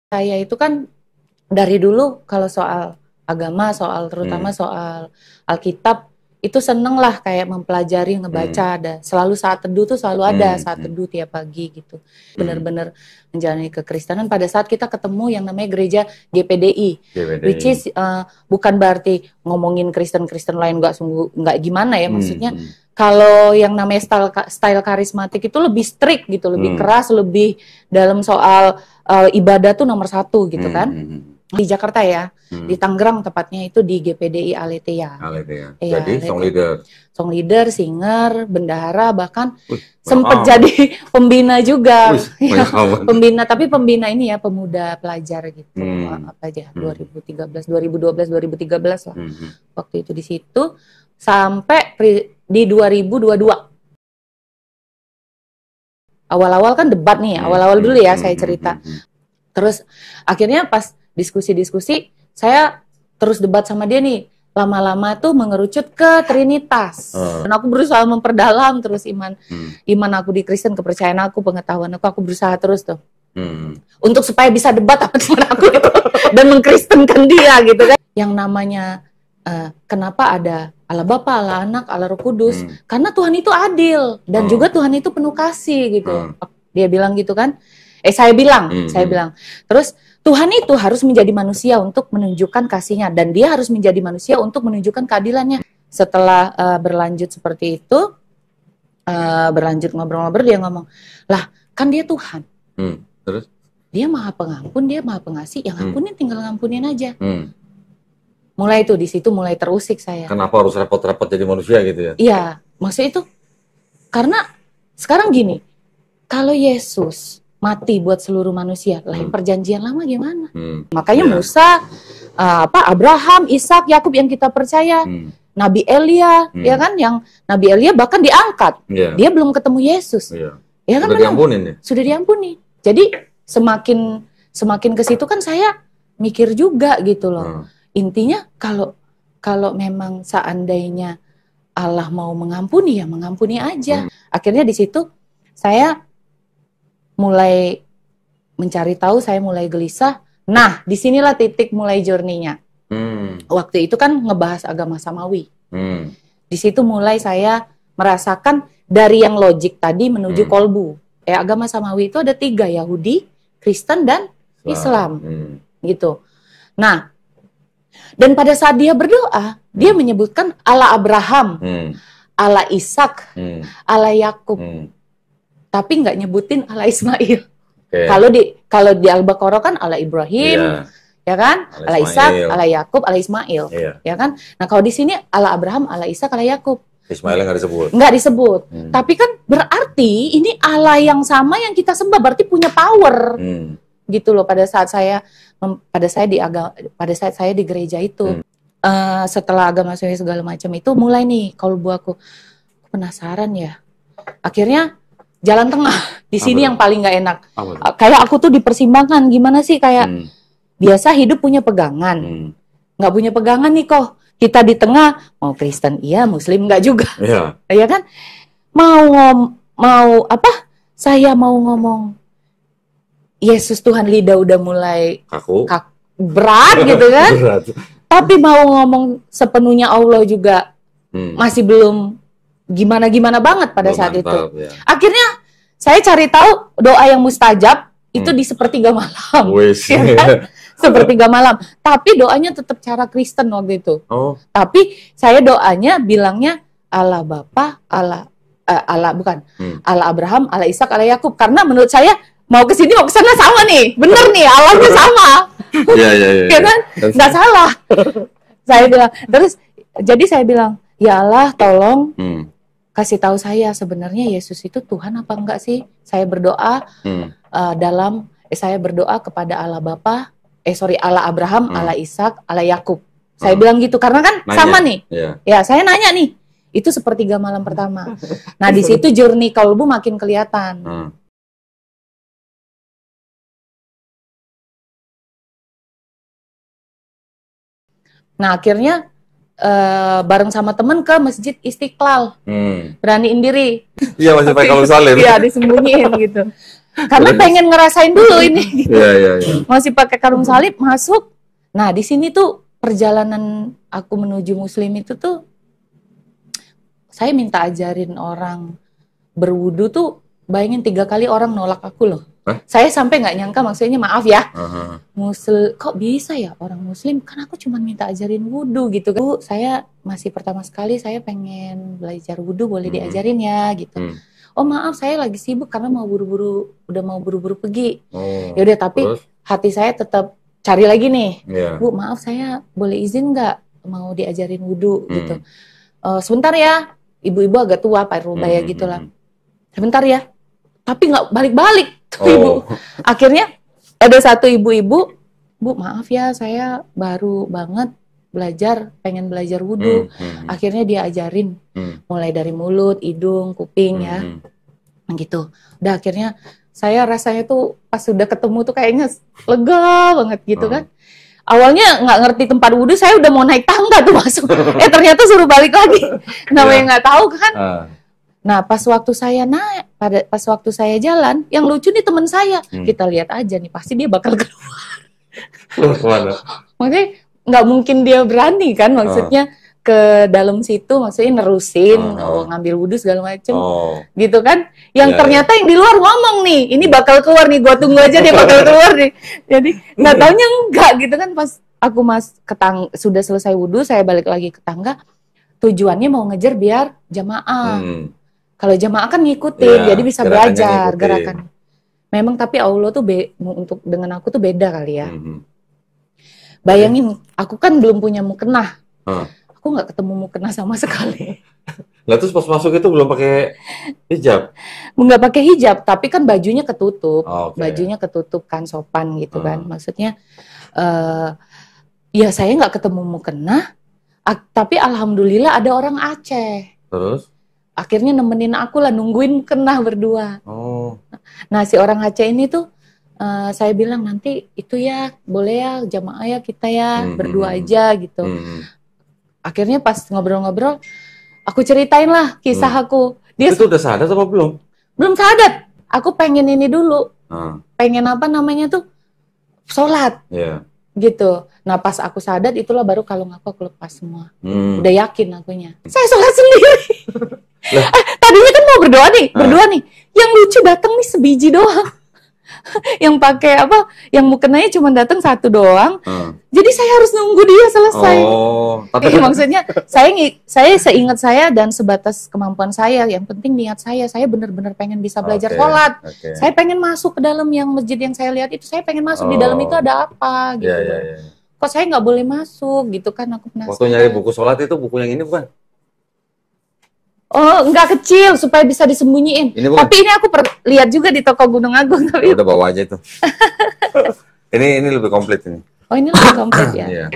Saya itu kan dari dulu kalau soal agama, terutama soal Alkitab, itu seneng lah kayak mempelajari, ngebaca, ada selalu saat teduh tuh selalu ada saat teduh tiap pagi gitu. Benar-benar menjalani kekristenan pada saat kita ketemu yang namanya gereja GPDI. Which is bukan berarti ngomongin Kristen-Kristen lain nggak gimana ya, maksudnya kalau yang namanya style karismatik itu lebih strict gitu, lebih keras, lebih dalam soal ibadah tuh nomor satu gitu kan. Di Jakarta ya, di Tangerang tepatnya itu di GPDI Aletheia. Ya, jadi song leader, singer, bendahara, bahkan sempat jadi pembina juga. Pembina, tapi pembina ini ya, pemuda pelajar gitu. Apa aja, 2013, 2012, 2013 lah. Waktu itu di situ sampai di 2022. Awal-awal kan debat nih, awal-awal dulu ya saya cerita. Terus akhirnya pas diskusi-diskusi, saya terus debat sama dia nih. Lama-lama tuh mengerucut ke Trinitas. Dan aku berusaha memperdalam terus iman aku di Kristen, kepercayaan aku, pengetahuan aku berusaha terus tuh. Untuk supaya bisa debat sama teman aku gitu. Dan mengkristenkan dia gitu kan. Yang namanya kenapa ada Allah Bapa, Allah Anak, Allah Roh Kudus? Karena Tuhan itu adil dan juga Tuhan itu penuh kasih gitu. Dia bilang gitu kan. Saya bilang. Terus Tuhan itu harus menjadi manusia untuk menunjukkan kasihnya, dan dia harus menjadi manusia untuk menunjukkan keadilannya. Setelah berlanjut seperti itu, berlanjut ngobrol-ngobrol, dia ngomong, lah kan dia Tuhan. Terus? Dia maha pengampun, dia maha pengasih, yang ngampunin tinggal ngampunin aja. Mulai itu, di situ mulai terusik saya. Kenapa harus repot-repot jadi manusia gitu ya? Iya, maksudnya itu, karena sekarang gini, kalau Yesus mati buat seluruh manusia, lah perjanjian lama gimana? Makanya Musa, Abraham, Ishak, Yakub yang kita percaya, Nabi Elia, ya kan, yang Nabi Elia bahkan diangkat, dia belum ketemu Yesus, ya kan? Sudah diampuni. Jadi semakin ke situ kan saya mikir juga gitu loh. Intinya kalau memang seandainya Allah mau mengampuni, ya mengampuni aja. Akhirnya di situ saya mulai mencari tahu, saya mulai gelisah. Nah, disinilah titik mulai journey-nya. Waktu itu kan ngebahas agama samawi. Di situ mulai saya merasakan dari yang logik tadi menuju kolbu. Agama samawi itu ada 3, Yahudi, Kristen, dan Islam. Gitu. Nah, dan pada saat dia berdoa, dia menyebutkan Allah Abraham, Allah Ishak, Allah Yakub. Tapi nggak nyebutin Allah Ismail. Kalau di Al-Baqarah kan Allah Ibrahim, ya kan? Allah Ishak, Allah Yakub, Allah Ismail, ya kan? Nah kalau di sini Allah Abraham, Allah Ishak, Allah Yakub. Ismail nggak disebut. Nggak disebut. Tapi kan berarti ini Allah yang sama yang kita sembah, berarti punya power. Gitu loh pada saat saya di gereja itu. Setelah agama saya segala macam itu mulai nih kalau buat aku penasaran ya. Akhirnya jalan tengah di sini yang paling nggak enak. Kayak aku tuh dipersimbangkan gimana sih, kayak biasa hidup punya pegangan, nggak punya pegangan nih kok. Kita di tengah mau Kristen iya, Muslim nggak juga, ya kan? Mau saya mau ngomong Yesus Tuhan, lidah udah mulai Kaku. Berat gitu kan. Berat. Tapi mau ngomong sepenuhnya Allah juga masih belum gimana-gimana banget pada Belum saat mantap, itu. ya. Akhirnya saya cari tahu doa yang mustajab itu di sepertiga malam. Ya kan? Sepertiga malam. Tapi doanya tetap cara Kristen waktu itu. Tapi saya doanya bilangnya Allah Bapa, Allah bukan. Allah Abraham, Allah Ishak, Allah Yakub. Karena menurut saya mau ke sini mau ke sana sama nih. Bener nih, Allahnya sama. Iya. Ya kan? Nggak salah. Saya bilang. Terus jadi saya bilang, ya Allah tolong kasih tahu saya sebenarnya Yesus itu Tuhan apa enggak sih? Saya berdoa saya berdoa kepada Allah Bapa, Allah Abraham, Allah Ishak, Allah Yakub. Saya bilang gitu karena kan sama nih. Ya, saya nanya nih. Itu sepertiga malam pertama. Nah, di situ journey kalbu makin kelihatan. Nah, akhirnya bareng sama temen ke Masjid Istiqlal. Beraniin diri. Iya, masih pakai kalung salib. Iya, disembunyiin gitu. Karena pengen ngerasain dulu ini. Gitu. Iya. Masih pakai kalung salib, masuk. Nah, di sini tuh perjalanan aku menuju Muslim itu tuh saya minta ajarin orang berwudu tuh, bayangin 3 kali orang nolak aku loh. Saya sampai nggak nyangka, maksudnya maaf ya, kok bisa ya orang Muslim, kan aku cuma minta ajarin wudu gitu kan. Bu, saya masih pertama sekali, saya pengen belajar wudu, boleh diajarin ya gitu. Oh maaf, saya lagi sibuk karena udah mau buru-buru pergi. Ya udah, tapi hati saya tetap cari lagi nih. Bu, maaf saya boleh izin nggak mau diajarin wudu gitu. Sebentar ya, ibu-ibu agak tua, Pak Rubaya gitulah. Sebentar ya, tapi nggak balik-balik. Ibu. Akhirnya ada satu ibu-ibu, Bu maaf ya saya baru banget pengen belajar wudu. Akhirnya dia ajarin mulai dari mulut, hidung, kuping ya, gitu. Udah akhirnya saya rasanya tuh pas sudah ketemu tuh kayaknya lega banget gitu kan. Awalnya nggak ngerti tempat wudu, saya udah mau naik tangga tuh masuk. Ternyata suruh balik lagi. Namanya nggak tahu kan. Nah, pas waktu saya jalan, yang lucu nih teman saya. Kita lihat aja nih, pasti dia bakal keluar. Makanya nggak mungkin dia berani kan, maksudnya ke dalam situ, maksudnya nerusin, ngambil wudhu segala macem, gitu kan. Yang ternyata yang di luar ngomong nih, ini bakal keluar nih, gua tunggu aja dia bakal keluar nih. Jadi nggak taunya enggak gitu kan. Pas aku sudah selesai wudhu, saya balik lagi ke tangga. Tujuannya mau ngejar biar jamaah. Kalau jamaah kan ngikutin, jadi bisa belajar gerakan. Memang tapi Allah tuh untuk dengan aku tuh beda kali ya. Bayangin, aku kan belum punya mukena. Aku nggak ketemu mukena sama sekali. Lah terus pas masuk itu belum pakai hijab? Nggak pakai hijab, tapi kan bajunya ketutup. Bajunya ketutup kan, sopan gitu kan. Maksudnya, ya saya nggak ketemu mukena, tapi alhamdulillah ada orang Aceh. Terus? Akhirnya nemenin aku lah, nungguin kena berdua. Nah si orang Aceh ini tuh saya bilang nanti itu ya boleh ya jamaah ya kita ya berdua aja gitu. Akhirnya pas ngobrol-ngobrol aku ceritain lah kisah aku. Dia itu udah sadar atau belum? Belum sadar. Aku pengen ini dulu. Pengen apa namanya tuh? Sholat. Gitu. Nah pas aku sadar itulah baru kalung aku lepas semua. Udah yakin akunya. Saya sholat sendiri. Tadinya kan mau berdua nih. Yang lucu datang nih sebiji doang. Yang pakai apa? Yang mukenanya cuma datang satu doang. Jadi saya harus nunggu dia selesai. Tapi maksudnya saya seingat saya dan sebatas kemampuan saya. Yang penting niat saya benar-benar pengen bisa belajar sholat. Saya pengen masuk ke dalam yang masjid yang saya lihat itu. Saya pengen masuk di dalam itu ada apa gitu. Kok saya nggak boleh masuk gitu kan? Aku penasaran. Waktu nyari buku sholat itu buku yang ini bukan? Oh, enggak kecil supaya bisa disembunyiin. Tapi ini aku lihat juga di toko Gunung Agung. Tapi udah bawa aja itu. ini lebih komplit ini. Oh, ini lebih komplit ya.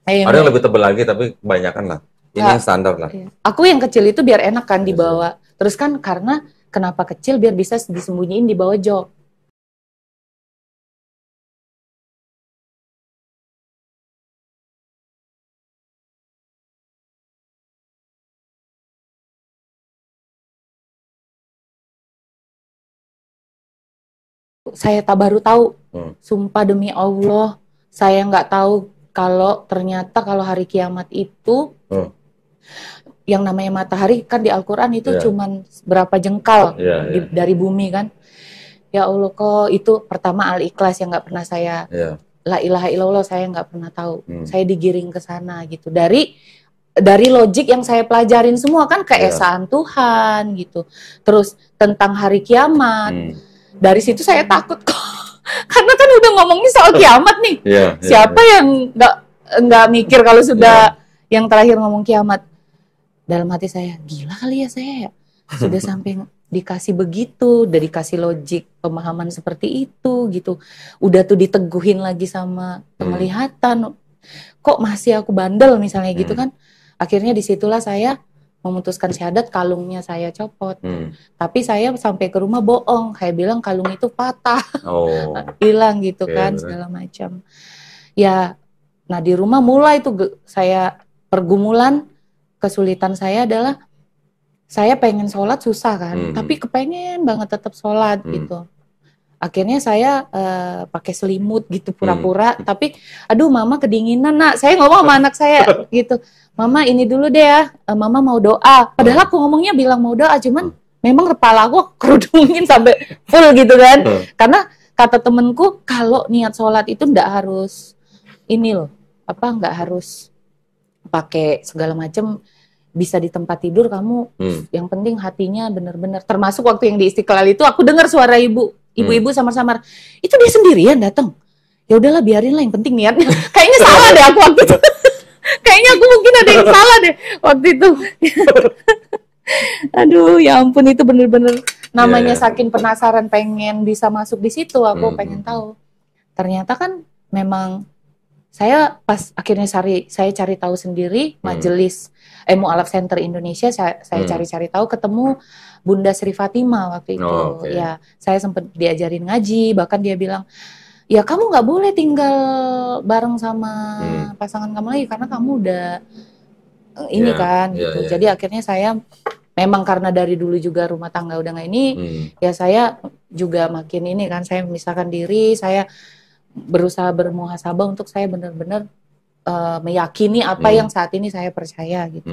Iya. Ada yang lebih tebal lagi tapi kebanyakan lah. Ini yang standar lah. Aku yang kecil itu biar enak kan dibawa. Terus kan karena kenapa kecil biar bisa disembunyiin di bawah jok. saya baru tahu. Sumpah demi Allah, saya nggak tahu kalau ternyata kalau hari kiamat itu yang namanya matahari kan di Al-Quran itu cuman berapa jengkal dari bumi kan. Ya Allah, kok itu pertama Al-Ikhlas yang nggak pernah saya, La ilaha illallah saya nggak pernah tahu. Saya digiring ke sana gitu. Dari logik yang saya pelajarin semua kan keesaan Tuhan gitu. Terus tentang hari kiamat. Dari situ saya takut kok. Karena kan udah ngomongin soal kiamat nih. Siapa yang nggak mikir kalau sudah yang terakhir ngomong kiamat. Dalam hati saya, gila kali ya saya ya. Sudah sampai dikasih begitu, udah dikasih logik pemahaman seperti itu gitu. Udah tuh diteguhin lagi sama penglihatan. Kok masih aku bandel misalnya gitu kan. Akhirnya disitulah saya memutuskan syahadat, kalungnya saya copot. Tapi saya sampai ke rumah bohong, kayak bilang kalung itu patah. Hilang gitu kan, segala macam. Ya, nah di rumah mulai tuh saya pergumulan, kesulitan saya adalah saya pengen sholat susah kan, tapi kepengen banget tetap sholat gitu. Akhirnya saya pakai selimut gitu pura-pura, tapi aduh mama kedinginan nak, saya ngomong sama anak saya gitu, mama ini dulu deh ya, mama mau doa. Padahal aku ngomongnya bilang mau doa, cuman memang kepala aku kerudungin sampai full gitu kan. Karena kata temenku kalau niat sholat itu nggak harus ini loh, nggak harus pakai segala macam. Bisa di tempat tidur kamu, yang penting hatinya benar-benar. Termasuk waktu yang di Istiqlal itu aku dengar suara ibu-ibu samar-samar. Itu dia sendirian datang. Ya udahlah biarin lah, yang penting niatnya. Kayaknya salah deh aku waktu itu. Kayaknya aku mungkin ada yang salah deh waktu itu. Aduh, ya ampun, itu bener-bener namanya saking penasaran pengen bisa masuk di situ. Aku pengen tahu. Ternyata kan memang saya pas akhirnya saya cari tahu sendiri majelis Mu'alaf Center Indonesia, saya cari-cari tahu, ketemu Bunda Sri Fatimah waktu itu. Ya, saya sempat diajarin ngaji, bahkan dia bilang, ya kamu nggak boleh tinggal bareng sama pasangan kamu lagi karena kamu udah ini kan gitu. Jadi akhirnya saya memang karena dari dulu juga rumah tangga udah nggak ini, ya saya juga makin ini kan, saya memisahkan diri, saya berusaha bermuhasabah untuk saya benar-benar meyakini apa yang saat ini saya percaya gitu.